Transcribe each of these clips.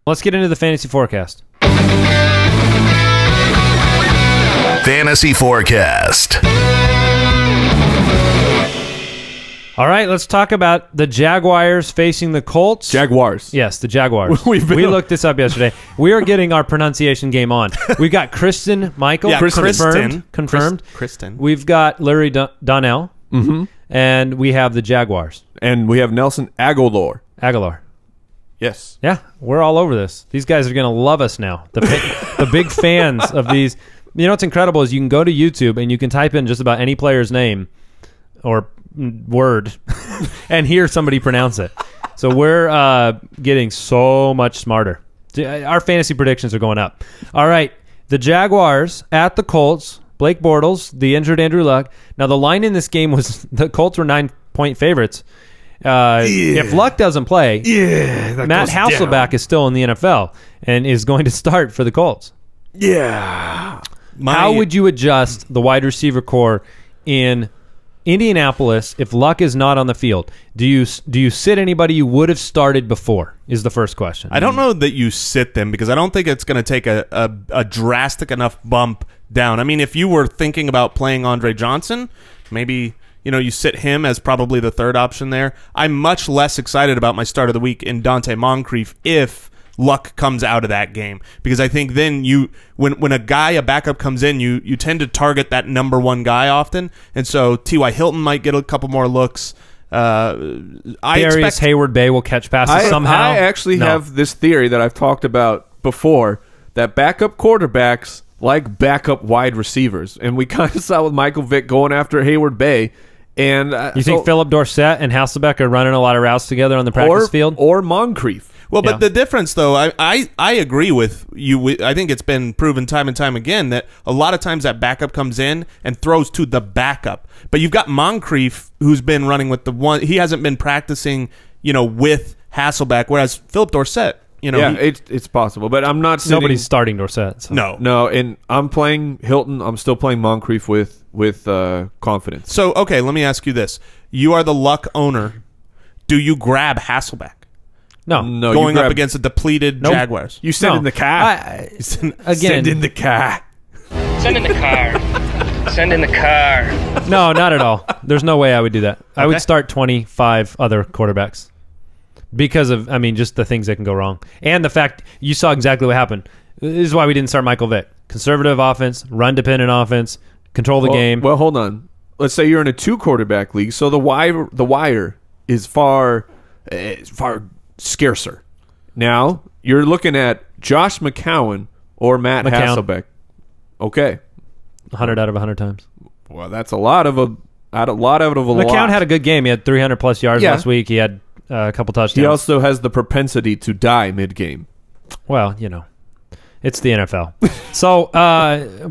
Let's get into the fantasy forecast. Fantasy Forecast. All right, let's talk about the Jaguars facing the Colts. Jaguars. Yes, the Jaguars. We looked this up yesterday. We are getting our pronunciation game on. We've got Kristen Michael. Yeah, confirmed. Kristen. We've got Larry Donnell. Mm-hmm. And we have the Jaguars. And we have Nelson Aguilar. Yes. Yeah, we're all over this. These guys are going to love us now. The big fans of these. You know what's incredible is you can go to YouTube and you can type in just about any player's name or word and hear somebody pronounce it. So we're getting so much smarter. Our fantasy predictions are going up. All right, the Jaguars at the Colts. Blake Bortles, the injured Andrew Luck. Now, the line in this game was the Colts were 9-point favorites. If Luck doesn't play, Matt Hasselback is still in the NFL and is going to start for the Colts. Yeah. How would you adjust the wide receiver core in Indianapolis if Luck is not on the field? Do you sit anybody you would have started before is the first question. I don't know that you sit them because I don't think it's going to take a drastic enough bump down. I mean, if you were thinking about playing Andre Johnson, maybe you sit him as probably the third option there. I'm much less excited about my start of the week in Dante Moncrief if Luck comes out of that game, because I think then when a backup comes in, you tend to target that number one guy often, and so T.Y. Hilton might get a couple more looks. Darius Hayward Bay will catch passes somehow. I actually have this theory that I've talked about before, that backup quarterbacks like backup wide receivers, and we kind of saw with Michael Vick going after Hayward Bay. And you think Philip Dorsett and Hasselbeck are running a lot of routes together on the practice field, or Moncrief? Well, but the difference, though, I agree with you. I think it's been proven time and time again that a lot of times that backup comes in and throws to the backup. But you've got Moncrief, who's been running with the one. He hasn't been practicing, with Hasselback, whereas Philip Dorsett, it's possible. But I'm not sitting. Nobody's starting Dorsett. So. No, and I'm playing Hilton. I'm still playing Moncrief with confidence. So, okay, let me ask you this: you are the Luck owner. Do you grab Hasselback? No, going up against a depleted Jaguars. You send in the car. Send in the car. Send in the car. Send in the car. No, not at all. There's no way I would do that. I would start 25 other quarterbacks because of, just the things that can go wrong. And the fact you saw exactly what happened. This is why we didn't start Michael Vick. Conservative offense, run-dependent offense, control the game. Well, hold on. Let's say you're in a 2-quarterback league, so the wire is far scarcer. Now you're looking at Josh McCown or Matt Hasselbeck. Okay, 100 out of 100 times. Well, that's a lot of a lot. McCown had a good game. He had 300 plus yards last week. He had a couple touchdowns. He also has the propensity to die mid-game. Well, it's the NFL. So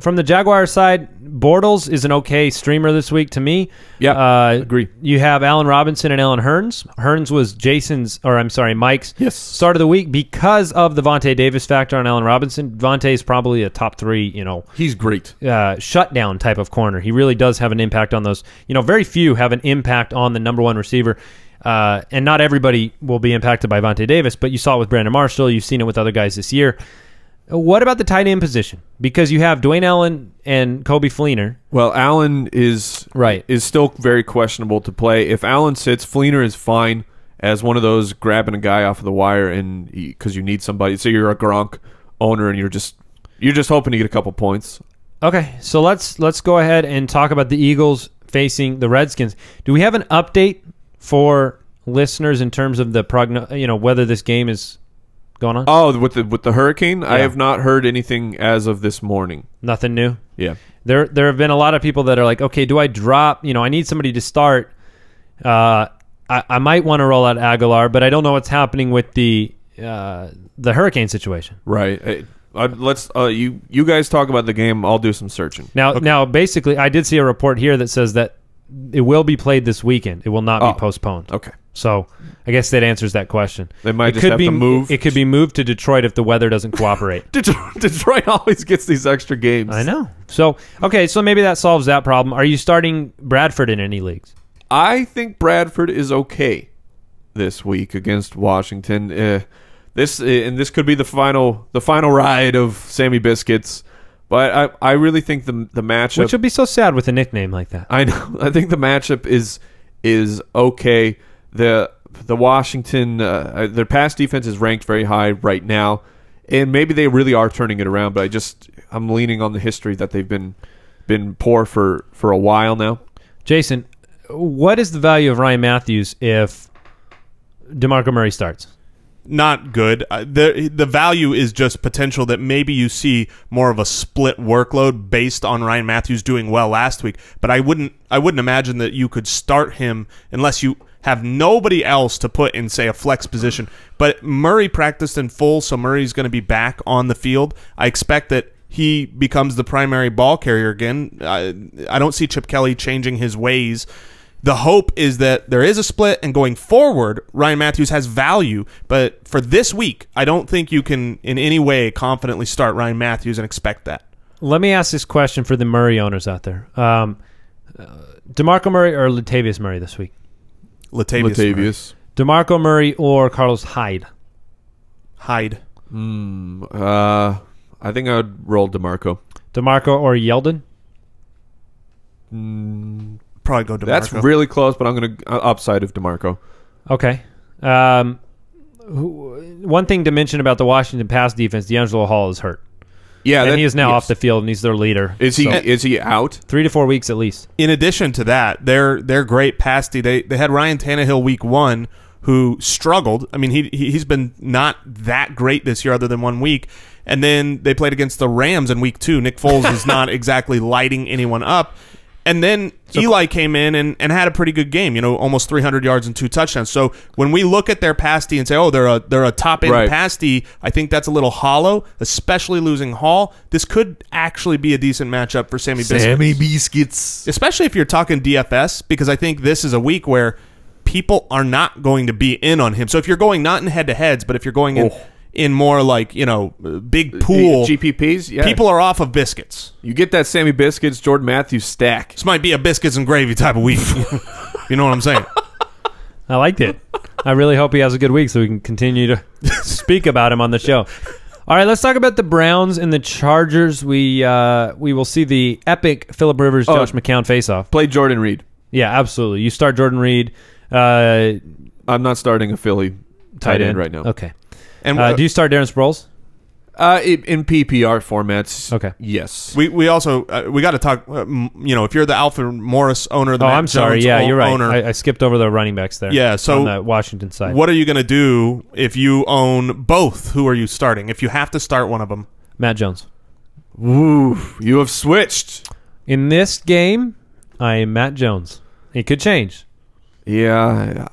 from the Jaguars side, Bortles is an okay streamer this week to me. Yeah, agree. You have Allen Robinson and Allen Hurns. Hurns was Mike's start of the week because of the Vontae Davis factor on Allen Robinson. Vontae is probably a top 3, He's great. Shutdown type of corner. He really does have an impact on those. Very few have an impact on the number one receiver. And not everybody will be impacted by Vontae Davis, but you saw it with Brandon Marshall. You've seen it with other guys this year. What about the tight end position? Because you have Dwayne Allen and Kobe Fleener. Well, Allen is still very questionable to play. If Allen sits, Fleener is fine as one of those grabbing a guy off of the wire, and because you need somebody. So you're a Gronk owner, and you're just hoping to get a couple points. Okay, so let's go ahead and talk about the Eagles facing the Redskins. Do we have an update for listeners in terms of the whether this game is going on? Oh, with the hurricane? Yeah. I have not heard anything as of this morning. Nothing new? Yeah. There have been a lot of people that are like, okay, do I drop? I need somebody to start. I might want to roll out Aguilar, but I don't know what's happening with the hurricane situation. Right. Let's you guys talk about the game. I'll do some searching. Now, basically, I did see a report here that says that it will be played this weekend. It will not be postponed. Okay. So I guess that answers that question. They might just have to move. It could be moved to Detroit if the weather doesn't cooperate. Detroit always gets these extra games. I know. So maybe that solves that problem. Are you starting Bradford in any leagues? I think Bradford is okay this week against Washington. this could be the final ride of Sammy Biscuits. But I really think the matchup, which would be so sad with a nickname like that. I know. I think the matchup is okay. The Washington their pass defense is ranked very high right now, and maybe they really are turning it around. But I'm leaning on the history that they've been poor for a while now. Jason, what is the value of Ryan Mathews if DeMarco Murray starts? Not good. The value is just potential that maybe you see more of a split workload based on Ryan Mathews doing well last week. But I wouldn't imagine that you could start him unless you have nobody else to put in, say, a flex position. But Murray practiced in full, so Murray's going to be back on the field. I expect that he becomes the primary ball carrier again. I don't see Chip Kelly changing his ways. The hope is that there is a split, and going forward, Ryan Mathews has value. But for this week, I don't think you can in any way confidently start Ryan Mathews and expect that. Let me ask this question for the Murray owners out there. DeMarco Murray or Latavius Murray this week? Latavius. DeMarco Murray or Carlos Hyde? Hyde. I think I would roll DeMarco. DeMarco or Yeldon? Probably go DeMarco. That's really close, but I'm going to upside of DeMarco. Okay. One thing to mention about the Washington pass defense, D'Angelo Hall is hurt. Yeah, and he is now off the field, and he's their leader. Is he out? 3 to 4 weeks at least. In addition to that, they're great pass D. They had Ryan Tannehill week 1, who struggled. I mean, he's been not that great this year other than 1 week. And then they played against the Rams in week 2. Nick Foles is not exactly lighting anyone up. And then Eli came in and had a pretty good game, almost 300 yards and 2 touchdowns. So when we look at their pass D and say, oh, they're a top-end pass D, I think that's a little hollow, especially losing Hall. This could actually be a decent matchup for Sammy Biscuits. Especially if you're talking DFS, because I think this is a week where people are not going to be in on him. So if you're going not in head-to-heads, but if you're going in more like, big pool GPPs, yeah, people are off of Biscuits. You get that Sammy Biscuits, Jordan Mathews stack. This might be a biscuits and gravy type of week. You know what I'm saying? I liked it. I really hope he has a good week so we can continue to speak about him on the show. All right, let's talk about the Browns and the Chargers. We will see the epic Phillip Rivers, Josh McCown face-off. Play Jordan Reed. Yeah, absolutely. You start Jordan Reed. I'm not starting a Philly tight end right now. Okay. And do you start Darren Sproles? In PPR formats, okay. Yes. We also we got to talk. If you're the Alfred Morris owner, the Matt I'm sorry. Jones Yeah, you're right. Owner, I skipped over the running backs there. Yeah, so on the Washington side. What are you going to do if you own both? Who are you starting? If you have to start one of them, Matt Jones. Ooh, you have switched. In this game, I am Matt Jones. It could change. Yeah,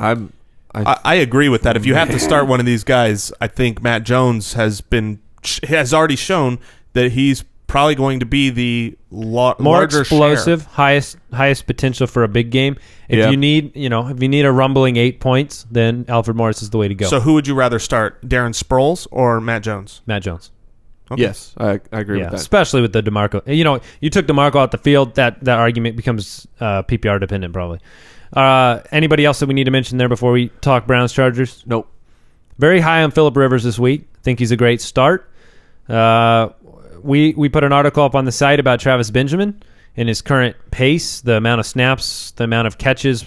I agree with that. If you have to start one of these guys, I think Matt Jones has already shown that he's probably going to be the more larger explosive, share. highest potential for a big game. If you need, a rumbling 8 points, then Alfred Morris is the way to go. So who would you rather start, Darren Sproles or Matt Jones? Matt Jones. Okay. Yes, I agree with that. Especially with the DeMarco. You took DeMarco out the field. That argument becomes PPR dependent probably. Anybody else that we need to mention there before we talk Browns Chargers? Nope. Very high on Phillip Rivers this week. Think he's a great start. We put an article up on the site about Travis Benjamin and his current pace, the amount of snaps, the amount of catches,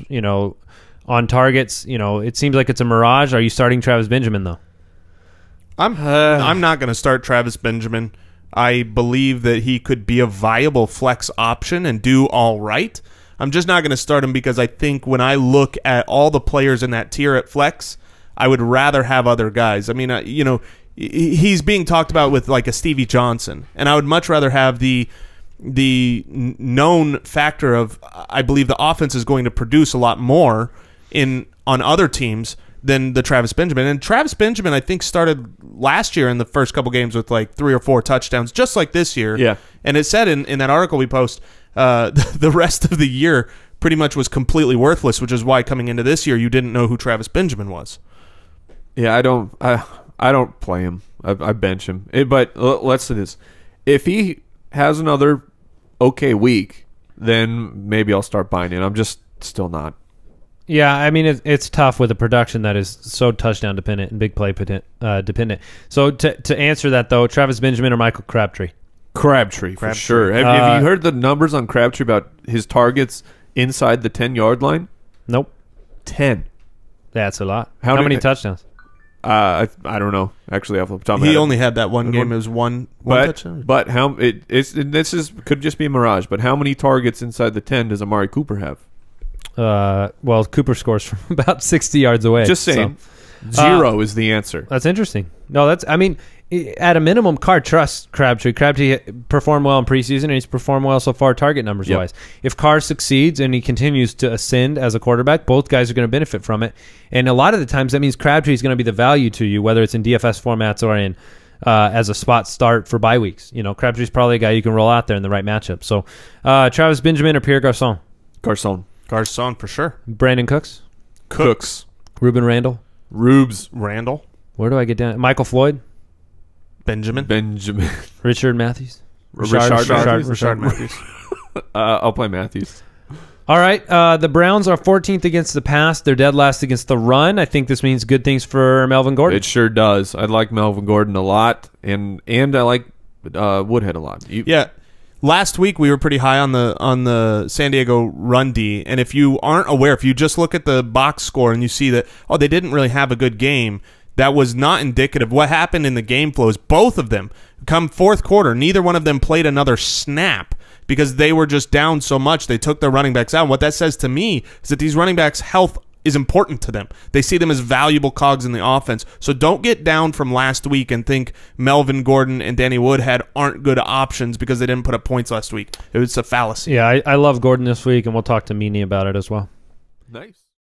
on targets. It seems like it's a mirage. Are you starting Travis Benjamin though? I'm not going to start Travis Benjamin. I believe that he could be a viable flex option and do all right. I'm just not going to start him because I think when I look at all the players in that tier at flex, I would rather have other guys. I mean, he's being talked about with like a Stevie Johnson, and I would much rather have the known factor of I believe the offense is going to produce a lot more on other teams than the Travis Benjamin. And Travis Benjamin, I think, started last year in the first couple games with like 3 or 4 touchdowns, just like this year. Yeah. And it said in that article we post, the rest of the year pretty much was completely worthless, which is why coming into this year you didn't know who Travis Benjamin was. Yeah, I don't play him. I bench him. But let's say this: if he has another okay week, then maybe I'll start buying it. I'm just still not. Yeah, I mean it's tough with a production that is so touchdown dependent and big play dependent. So to answer that though, Travis Benjamin or Michael Crabtree? Crabtree for sure. Have you heard the numbers on Crabtree about his targets inside the 10-yard line? Nope. 10. That's a lot. How many touchdowns? I don't know. Actually, off the top of my head, he only had that one game. It was one touchdown. But could just be a mirage. But how many targets inside the 10 does Amari Cooper have? Well, Cooper scores from about 60 yards away. Just saying. So. 0 is the answer. That's interesting. No, at a minimum, Carr trusts Crabtree. Crabtree performed well in preseason, and he's performed well so far target numbers-wise. If Carr succeeds and he continues to ascend as a quarterback, both guys are going to benefit from it. And a lot of the times, that means Crabtree is going to be the value to you, whether it's in DFS formats or in as a spot start for bye weeks. Crabtree's probably a guy you can roll out there in the right matchup. So, Travis Benjamin or Pierre Garçon? Garçon for sure. Brandon Cooks? Cooks. Ruben Randall? Randall. Where do I get down? Michael Floyd? Benjamin. Richard Mathews? Richard Mathews. I'll play Mathews. All right. The Browns are 14th against the pass. They're dead last against the run. I think this means good things for Melvin Gordon. It sure does. I like Melvin Gordon a lot, and I like Woodhead a lot. Yeah. Last week we were pretty high on the San Diego run D, and if you aren't aware, if you just look at the box score and you see that they didn't really have a good game, that was not indicative. What happened in the game flow is both of them come fourth quarter, neither one of them played another snap because they were just down so much they took their running backs out. And what that says to me is that these running backs' health is important to them. They see them as valuable cogs in the offense. So don't get down from last week and think Melvin Gordon and Danny Woodhead aren't good options because they didn't put up points last week. It's a fallacy. Yeah, I love Gordon this week, and we'll talk to Meany about it as well. Nice.